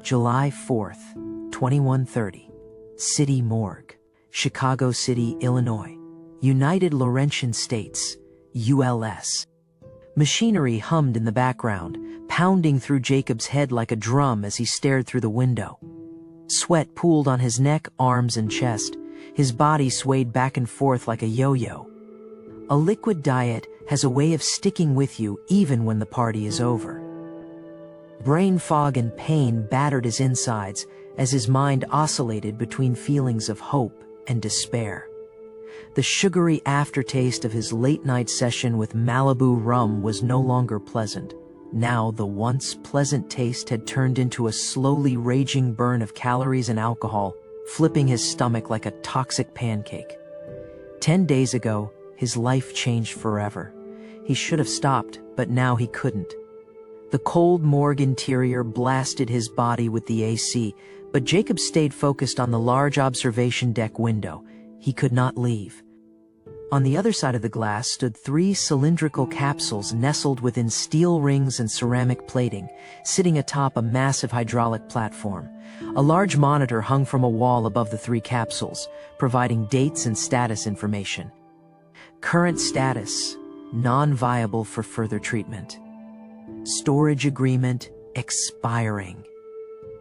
July 4th, 2130. City Morgue, Chicago City, Illinois. United Laurentian States, ULS. Machinery hummed in the background, pounding through Jacob's head like a drum as he stared through the window. Sweat pooled on his neck, arms, and chest. His body swayed back and forth like a yo-yo. A liquid diet has a way of sticking with you even when the party is over. Brain fog and pain battered his insides as his mind oscillated between feelings of hope and despair. The sugary aftertaste of his late-night session with Malibu rum was no longer pleasant. Now the once pleasant taste had turned into a slowly raging burn of calories and alcohol, flipping his stomach like a toxic pancake. 10 days ago, his life changed forever. He should have stopped, but now he couldn't. The cold morgue interior blasted his body with the AC, but Jacob stayed focused on the large observation deck window. He could not leave. On the other side of the glass stood 3 cylindrical capsules nestled within steel rings and ceramic plating, sitting atop a massive hydraulic platform. A large monitor hung from a wall above the 3 capsules, providing dates and status information. Current status: non-viable for further treatment. Storage agreement expiring.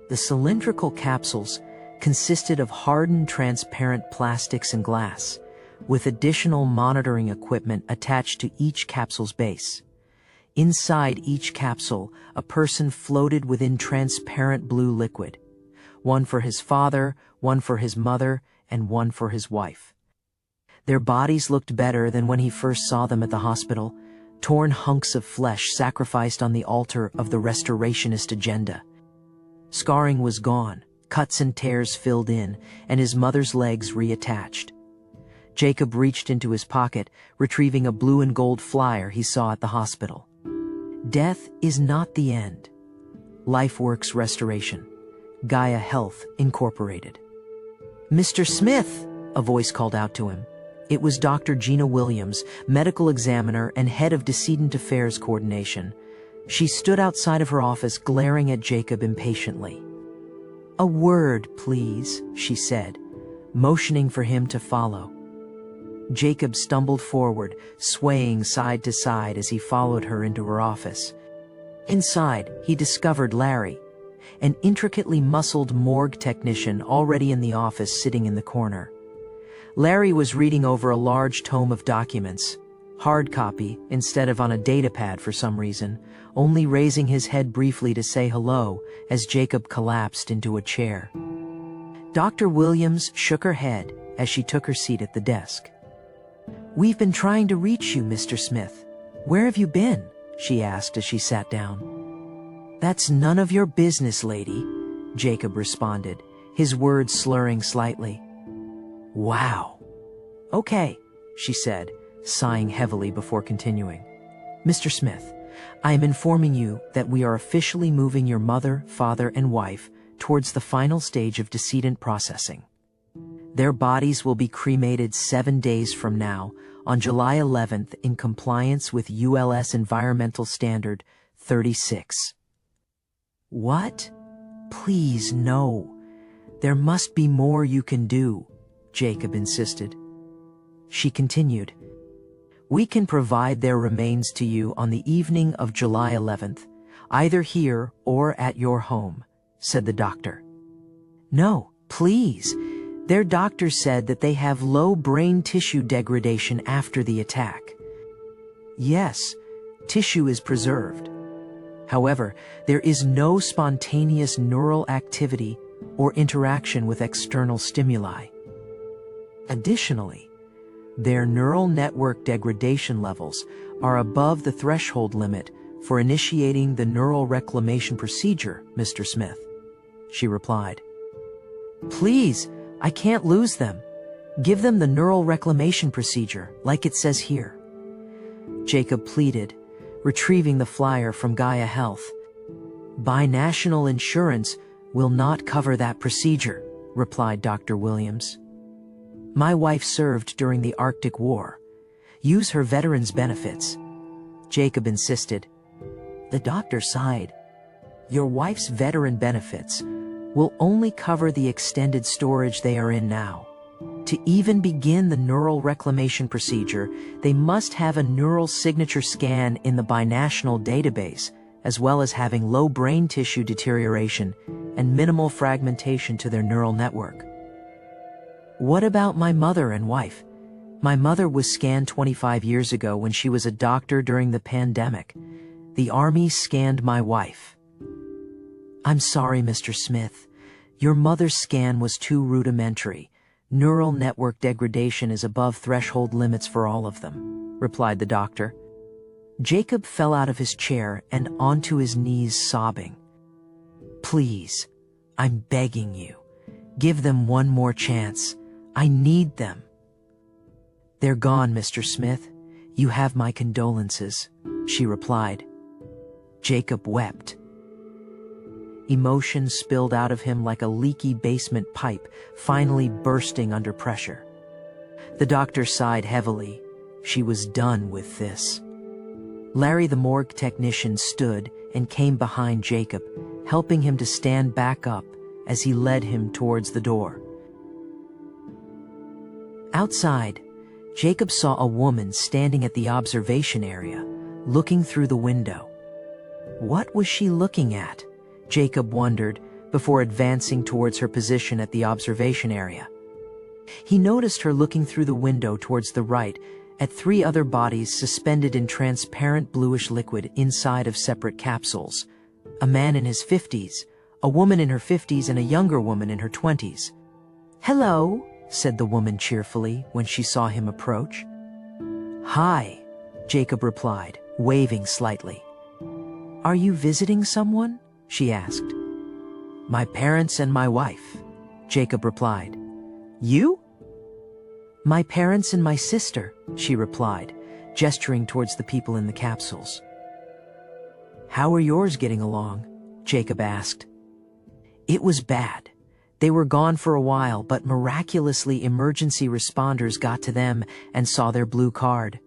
The cylindrical capsules consisted of hardened transparent plastics and glass, with additional monitoring equipment attached to each capsule's base. Inside each capsule, a person floated within transparent blue liquid. One for his father, one for his mother, and one for his wife. Their bodies looked better than when he first saw them at the hospital, torn hunks of flesh sacrificed on the altar of the restorationist agenda. Scarring was gone, cuts and tears filled in, and his mother's legs reattached. Jacob reached into his pocket, retrieving a blue and gold flyer he saw at the hospital. Death is not the end. LifeWorks Restoration. Gaia Health, Incorporated. "Mr. Smith," a voice called out to him. It was Dr. Gina Williams, medical examiner and head of Decedent Affairs Coordination. She stood outside of her office, glaring at Jacob impatiently. "A word, please," she said, motioning for him to follow. Jacob stumbled forward, swaying side to side as he followed her into her office. Inside, he discovered Larry, an intricately muscled morgue technician already in the office, sitting in the corner. Larry was reading over a large tome of documents, hard copy instead of on a datapad for some reason, only raising his head briefly to say hello as Jacob collapsed into a chair. Dr. Williams shook her head as she took her seat at the desk. "We've been trying to reach you, Mr. Smith. Where have you been?" she asked as she sat down. "That's none of your business, lady," Jacob responded, his words slurring slightly. "Wow. Okay," she said, sighing heavily before continuing. "Mr. Smith, I am informing you that we are officially moving your mother, father, and wife towards the final stage of decedent processing. Their bodies will be cremated 7 days from now, on July 11th, in compliance with ULS Environmental Standard 36. "What? Please, no. There must be more you can do," Jacob insisted. She continued, "We can provide their remains to you on the evening of July 11th, either here or at your home," said the doctor. "No, please. Their doctor said that they have low brain tissue degradation after the attack." "Yes, tissue is preserved. However, there is no spontaneous neural activity or interaction with external stimuli. Additionally, their neural network degradation levels are above the threshold limit for initiating the neural reclamation procedure, Mr. Smith," she replied. "Please, I can't lose them. Give them the neural reclamation procedure, like it says here," Jacob pleaded, retrieving the flyer from Gaia Health. "Binational insurance will not cover that procedure," replied Dr. Williams. "My wife served during the Arctic War. Use her veterans benefits," Jacob insisted. The doctor sighed. Your wife's veteran benefits will only cover the extended storage they are in now. To even begin the neural reclamation procedure, they must have a neural signature scan in the binational database, as well as having low brain tissue deterioration and minimal fragmentation to their neural network. What about my mother and wife? My mother was scanned 25 years ago when she was a doctor during the pandemic. The Army scanned my wife. I'm sorry, Mr. Smith. Your mother's scan was too rudimentary. Neural network degradation is above threshold limits for all of them, replied the doctor. Jacob fell out of his chair and onto his knees sobbing. Please, I'm begging you. Give them one more chance. I need them. They're gone, Mr. Smith. You have my condolences, she replied. Jacob wept. Emotion spilled out of him like a leaky basement pipe, finally bursting under pressure. The doctor sighed heavily. She was done with this. Larry, the morgue technician, stood and came behind Jacob, helping him to stand back up as he led him towards the door. Outside, Jacob saw a woman standing at the observation area, looking through the window. What was she looking at? Jacob wondered before advancing towards her position at the observation area. He noticed her looking through the window towards the right at 3 other bodies suspended in transparent bluish liquid inside of separate capsules. A man in his 50s, a woman in her 50s, and a younger woman in her 20s. Hello, said the woman cheerfully when she saw him approach. Hi, Jacob replied, waving slightly. Are you visiting someone? She asked. My parents and my wife, Jacob replied. You? My parents and my sister, she replied, gesturing towards the people in the capsules. How are yours getting along? Jacob asked. It was bad. They were gone for a while, but miraculously emergency responders got to them and saw their blue card.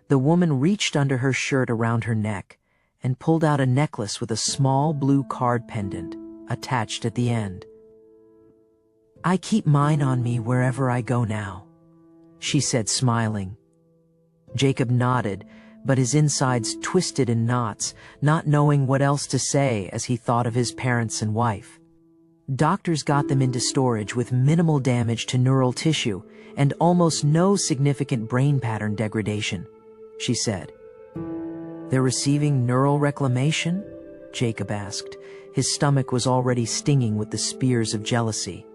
The woman reached under her shirt around her neck and pulled out a necklace with a small blue card pendant attached at the end. I keep mine on me wherever I go now, she said, smiling. Jacob nodded, but his insides twisted in knots, not knowing what else to say as he thought of his parents and wife. Doctors got them into storage with minimal damage to neural tissue and almost no significant brain pattern degradation, she said. They're receiving neural reclamation? Jacob asked. His stomach was already stinging with the spears of jealousy.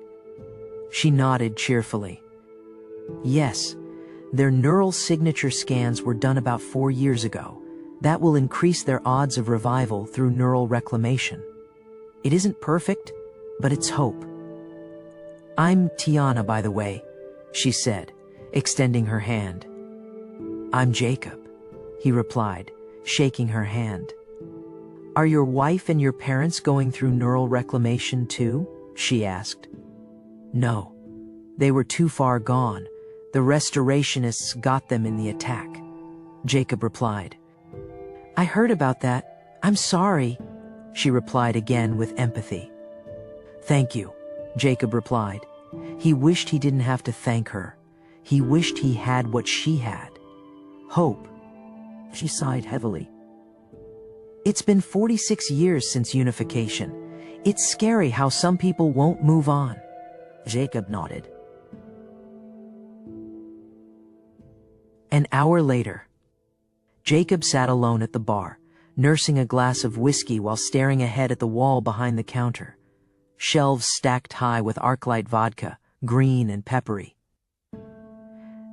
She nodded cheerfully. Yes, their neural signature scans were done about 4 years ago. That will increase their odds of revival through neural reclamation. It isn't perfect, but it's hope. I'm Tiana, by the way, she said, extending her hand. I'm Jacob, he replied, shaking her hand. Are your wife and your parents going through neural reclamation too? She asked. No, they were too far gone. The restorationists got them in the attack, Jacob replied. I heard about that. I'm sorry, she replied again with empathy. Thank you, Jacob replied. He wished he didn't have to thank her. He wished he had what she had. Hope. She sighed heavily. It's been 46 years since unification. It's scary how some people won't move on. Jacob nodded. An hour later, Jacob sat alone at the bar, nursing a glass of whiskey while staring ahead at the wall behind the counter. Shelves stacked high with ArcLight vodka, green and peppery.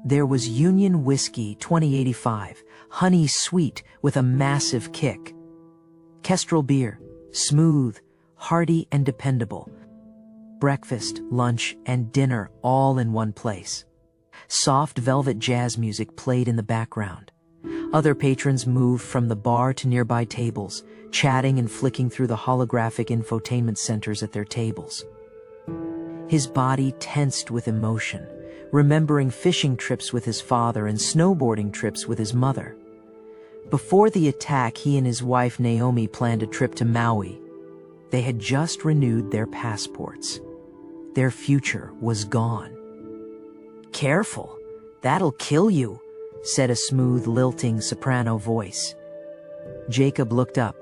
There was Union Whiskey 2085, honey sweet with a massive kick. Kestrel beer, smooth, hearty and dependable. Breakfast, lunch, and dinner all in one place. Soft velvet jazz music played in the background. Other patrons moved from the bar to nearby tables, chatting and flicking through the holographic infotainment centers at their tables. His body tensed with emotion, remembering fishing trips with his father and snowboarding trips with his mother. Before the attack, he and his wife Naomi planned a trip to Maui. They had just renewed their passports. Their future was gone. "Careful, that'll kill you," said a smooth, lilting soprano voice. Jacob looked up.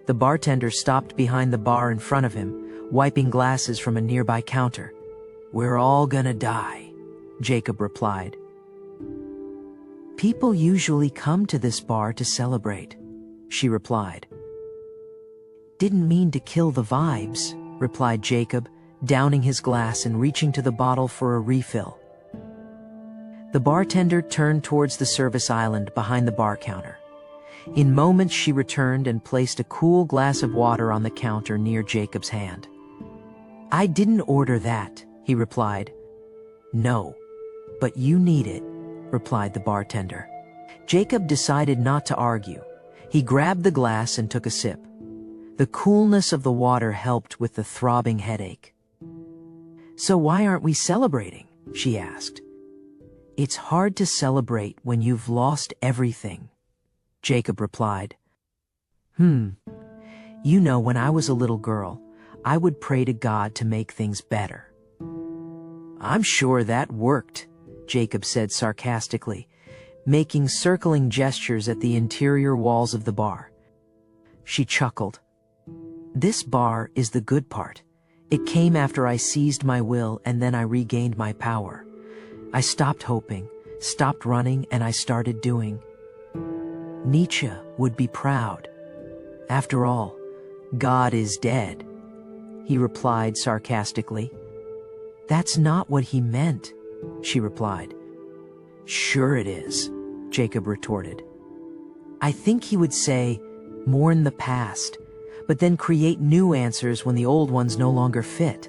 The bartender stopped behind the bar in front of him, wiping glasses from a nearby counter. "We're all gonna die," Jacob replied. "People usually come to this bar to celebrate," she replied. "Didn't mean to kill the vibes," replied Jacob, downing his glass and reaching to the bottle for a refill. The bartender turned towards the service island behind the bar counter. In moments she returned and placed a cool glass of water on the counter near Jacob's hand. "I didn't order that," he replied. "No, but you need it," replied the bartender. Jacob decided not to argue. He grabbed the glass and took a sip. The coolness of the water helped with the throbbing headache. "So why aren't we celebrating?" she asked. "It's hard to celebrate when you've lost everything," Jacob replied. You know, when I was a little girl, I would pray to God to make things better." "I'm sure that worked," Jacob said sarcastically, making circling gestures at the interior walls of the bar. She chuckled. "This bar is the good part. It came after I seized my will and then I regained my power. I stopped hoping, stopped running, and I started doing. Nietzsche would be proud. After all, God is dead," he replied sarcastically. "That's not what he meant," she replied. "Sure it is," Jacob retorted. "I think he would say, mourn the past, but then create new answers when the old ones no longer fit.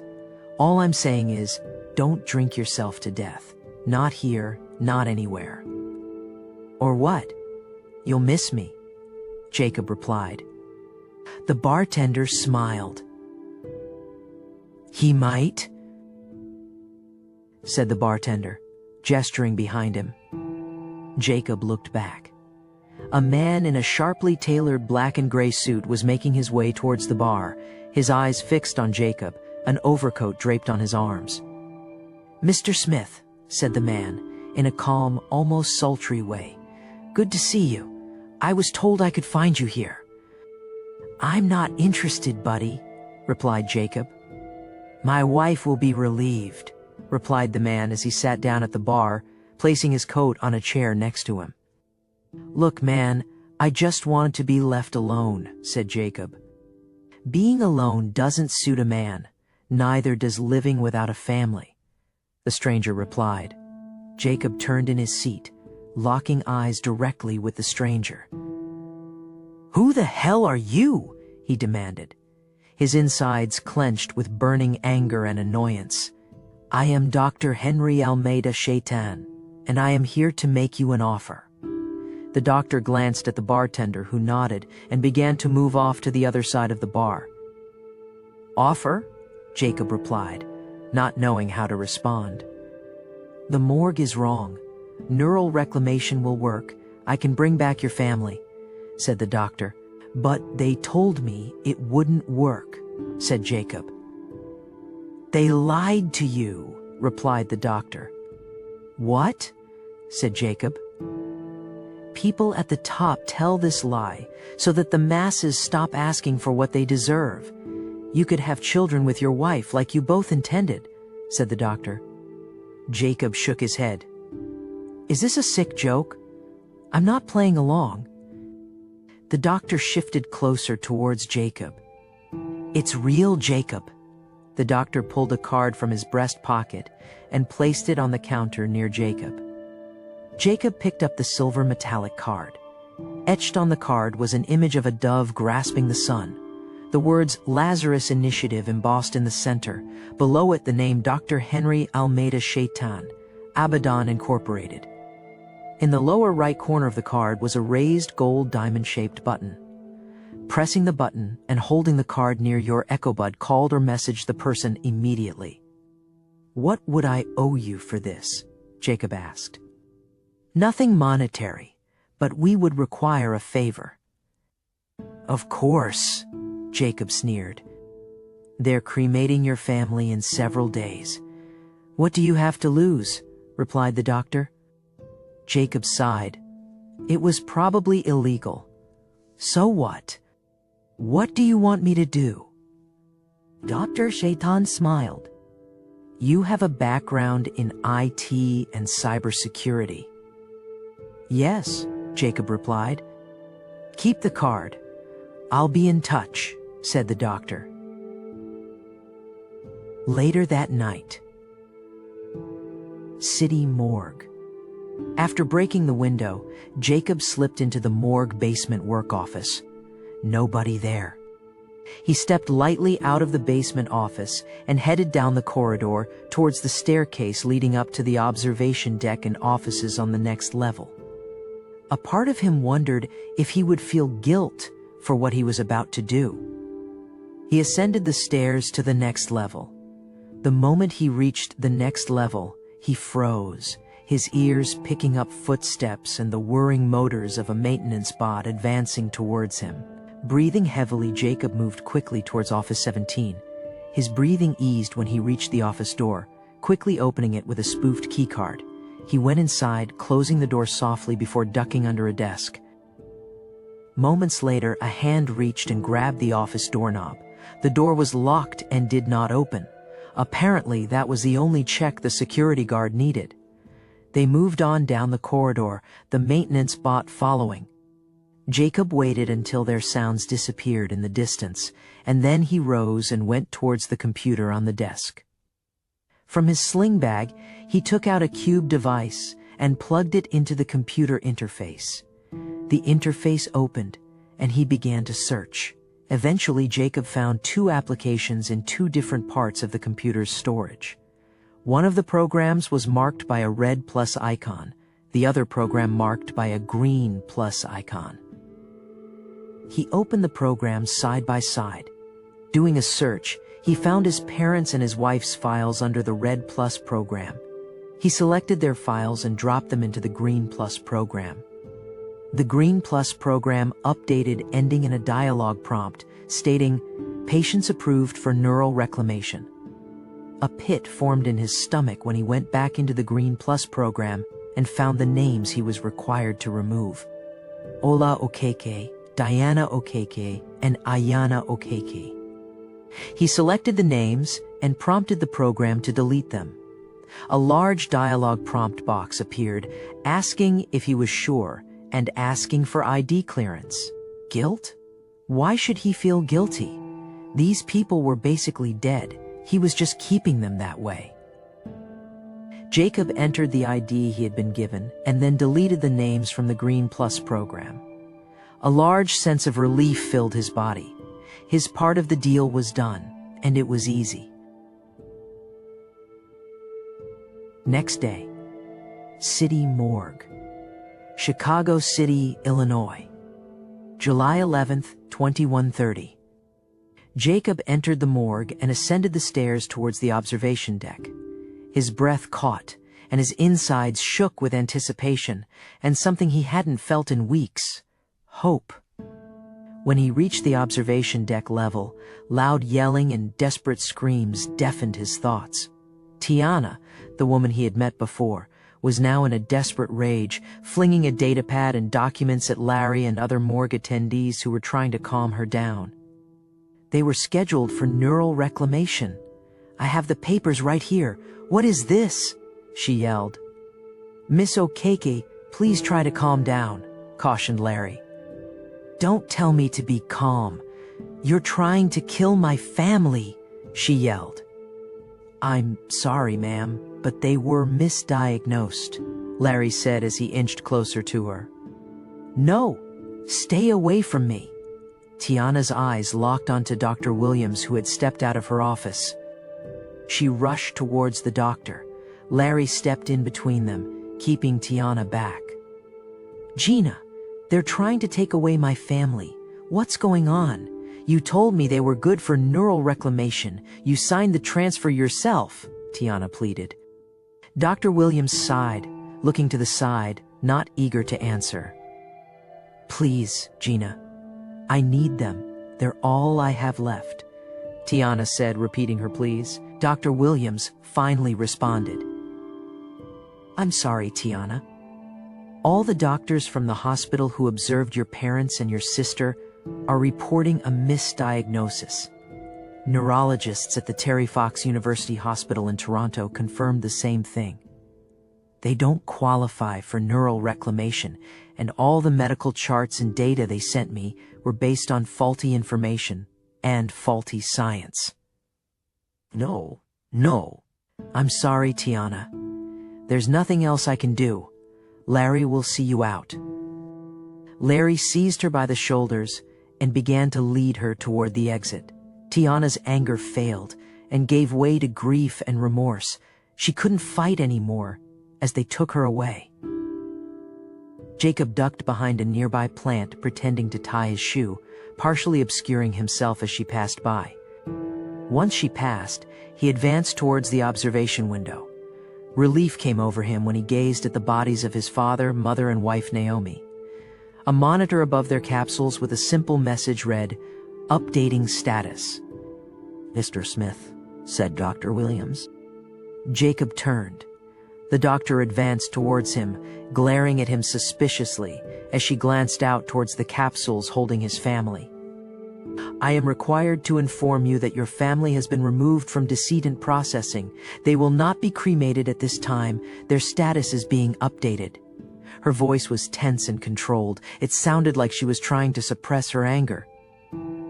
All I'm saying is, don't drink yourself to death. Not here, not anywhere." "Or what? You'll miss me," Jacob replied. The bartender smiled. "He might," said the bartender, gesturing behind him. Jacob looked back. A man in a sharply tailored black and gray suit was making his way towards the bar, his eyes fixed on Jacob, an overcoat draped on his arms. "Mr. Smith," said the man, in a calm, almost sultry way. "Good to see you. I was told I could find you here." "I'm not interested, buddy," replied Jacob. "My wife will be relieved," replied the man as he sat down at the bar, placing his coat on a chair next to him. "Look, man, I just wanted to be left alone," said Jacob. "Being alone doesn't suit a man, neither does living without a family," the stranger replied. Jacob turned in his seat, locking eyes directly with the stranger. "Who the hell are you?" he demanded. His insides clenched with burning anger and annoyance. "I am Dr. Henry Almeida Shaitan, and I am here to make you an offer." The doctor glanced at the bartender, who nodded and began to move off to the other side of the bar. "Offer?" Jacob replied, not knowing how to respond. "The morgue is wrong. Neural reclamation will work. I can bring back your family," said the doctor. "But they told me it wouldn't work," said Jacob. "They lied to you," replied the doctor. "What?" said Jacob. "People at the top tell this lie so that the masses stop asking for what they deserve. You could have children with your wife like you both intended," said the doctor. Jacob shook his head. "Is this a sick joke? I'm not playing along." The doctor shifted closer towards Jacob. "It's real, Jacob." The doctor pulled a card from his breast pocket and placed it on the counter near Jacob. Jacob picked up the silver metallic card. Etched on the card was an image of a dove grasping the sun. The words Lazarus Initiative embossed in the center. Below it, the name Dr. Henry Almeida Shaitan, Abaddon Incorporated. In the lower right corner of the card was a raised gold diamond-shaped button. Pressing the button and holding the card near your echobud called or messaged the person immediately. "What would I owe you for this?" Jacob asked. "Nothing monetary, but we would require a favor." "Of course," Jacob sneered. "They're cremating your family in several days. What do you have to lose?" replied the doctor. Jacob sighed. It was probably illegal. So what? What do you want me to do? Dr. Shaitan smiled. "You have a background in IT and cybersecurity." "Yes," Jacob replied. "Keep the card. I'll be in touch," said the doctor. Later that night. City morgue. After breaking the window, Jacob slipped into the morgue basement work office. Nobody there. He stepped lightly out of the basement office and headed down the corridor towards the staircase leading up to the observation deck and offices on the next level. A part of him wondered if he would feel guilt for what he was about to do. He ascended the stairs to the next level. The moment he reached the next level, he froze, his ears picking up footsteps and the whirring motors of a maintenance bot advancing towards him. Breathing heavily, Jacob moved quickly towards Office 17. His breathing eased when he reached the office door, quickly opening it with a spoofed keycard. He went inside, closing the door softly before ducking under a desk. Moments later, a hand reached and grabbed the office doorknob. The door was locked and did not open. Apparently, that was the only check the security guard needed. They moved on down the corridor, the maintenance bot following. Jacob waited until their sounds disappeared in the distance, and then he rose and went towards the computer on the desk. From his sling bag, he took out a cube device and plugged it into the computer interface. The interface opened, and he began to search. Eventually, Jacob found 2 applications in 2 different parts of the computer's storage. One of the programs was marked by a red plus icon, the other program marked by a green plus icon. He opened the programs side by side. Doing a search, he found his parents' and his wife's files under the red plus program. He selected their files and dropped them into the green plus program. The green plus program updated, ending in a dialog prompt stating, "Patients approved for neural reclamation." A pit formed in his stomach when he went back into the green plus program and found the names he was required to remove. Ola Okeke, Diana Okeke, and Ayana Okeke. He selected the names and prompted the program to delete them. A large dialog prompt box appeared, asking if he was sure and asking for ID clearance. Guilt? Why should he feel guilty? These people were basically dead. He was just keeping them that way. Jacob entered the ID he had been given and then deleted the names from the Green Plus program. A large sense of relief filled his body. His part of the deal was done, and it was easy. Next day. City morgue. Chicago City, Illinois. July 11th, 2130. Jacob entered the morgue and ascended the stairs towards the observation deck. His breath caught, and his insides shook with anticipation, and something he hadn't felt in weeks: hope. When he reached the observation deck level, loud yelling and desperate screams deafened his thoughts. Tiana, the woman he had met before, was now in a desperate rage, flinging a datapad and documents at Larry and other morgue attendees who were trying to calm her down. They were scheduled for neural reclamation. "I have the papers right here. What is this?" she yelled. "Miss Okeke, please try to calm down," cautioned Larry. "Don't tell me to be calm. You're trying to kill my family," she yelled. "I'm sorry, ma'am, but they were misdiagnosed," Larry said as he inched closer to her. "No, stay away from me." Tiana's eyes locked onto Dr. Williams, who had stepped out of her office. She rushed towards the doctor. Larry stepped in between them, keeping Tiana back. "Gina, they're trying to take away my family. What's going on? You told me they were good for neural reclamation. You signed the transfer yourself," Tiana pleaded. Dr. Williams sighed, looking to the side, not eager to answer. Please, Gina. I need them. They're all I have left, Tiana said, repeating her pleas. Dr. Williams finally responded. I'm sorry, Tiana. All the doctors from the hospital who observed your parents and your sister are reporting a misdiagnosis. Neurologists at the Terry Fox University Hospital in Toronto confirmed the same thing. They don't qualify for neural reclamation, and all the medical charts and data they sent me were based on faulty information and faulty science. No. I'm sorry, Tiana. There's nothing else I can do. Larry will see you out. Larry seized her by the shoulders and began to lead her toward the exit. Tiana's anger failed and gave way to grief and remorse. She couldn't fight anymore as they took her away. Jacob ducked behind a nearby plant, pretending to tie his shoe, partially obscuring himself as she passed by. Once she passed, he advanced towards the observation window. Relief came over him when he gazed at the bodies of his father, mother, and wife Naomi. A monitor above their capsules with a simple message read, "Updating status." "Mr. Smith," said Dr. Williams. Jacob turned. The doctor advanced towards him, glaring at him suspiciously as she glanced out towards the capsules holding his family. "I am required to inform you that your family has been removed from decedent processing. They will not be cremated at this time. Their status is being updated." Her voice was tense and controlled. It sounded like she was trying to suppress her anger.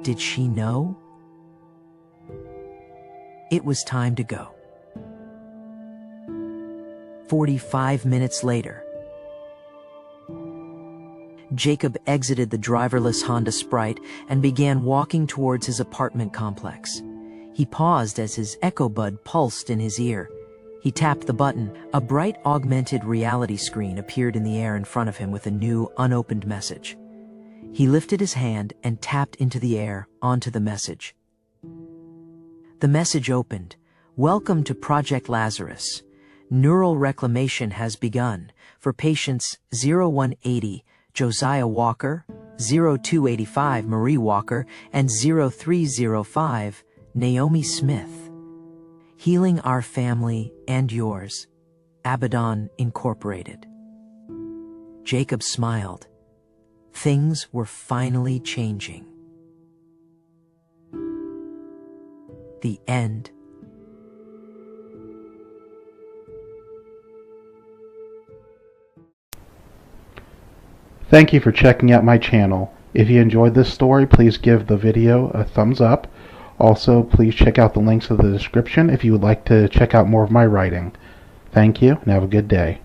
Did she know? It was time to go. 45 minutes later, Jacob exited the driverless Honda Sprite and began walking towards his apartment complex. He paused as his Echo Bud pulsed in his ear. He tapped the button. A bright augmented reality screen appeared in the air in front of him with a new, unopened message. He lifted his hand and tapped into the air onto the message. The message opened. "Welcome to Project Lazarus. Neural Reclamation has begun for patients 0180 Josiah Walker, 0285 Marie Walker, and 0305 Naomi Smith. Healing our family and yours. Abaddon Incorporated." Jacob smiled. Things were finally changing. The end. Thank you for checking out my channel. If you enjoyed this story, please give the video a thumbs up. Also, please check out the links in the description if you would like to check out more of my writing. Thank you, and have a good day.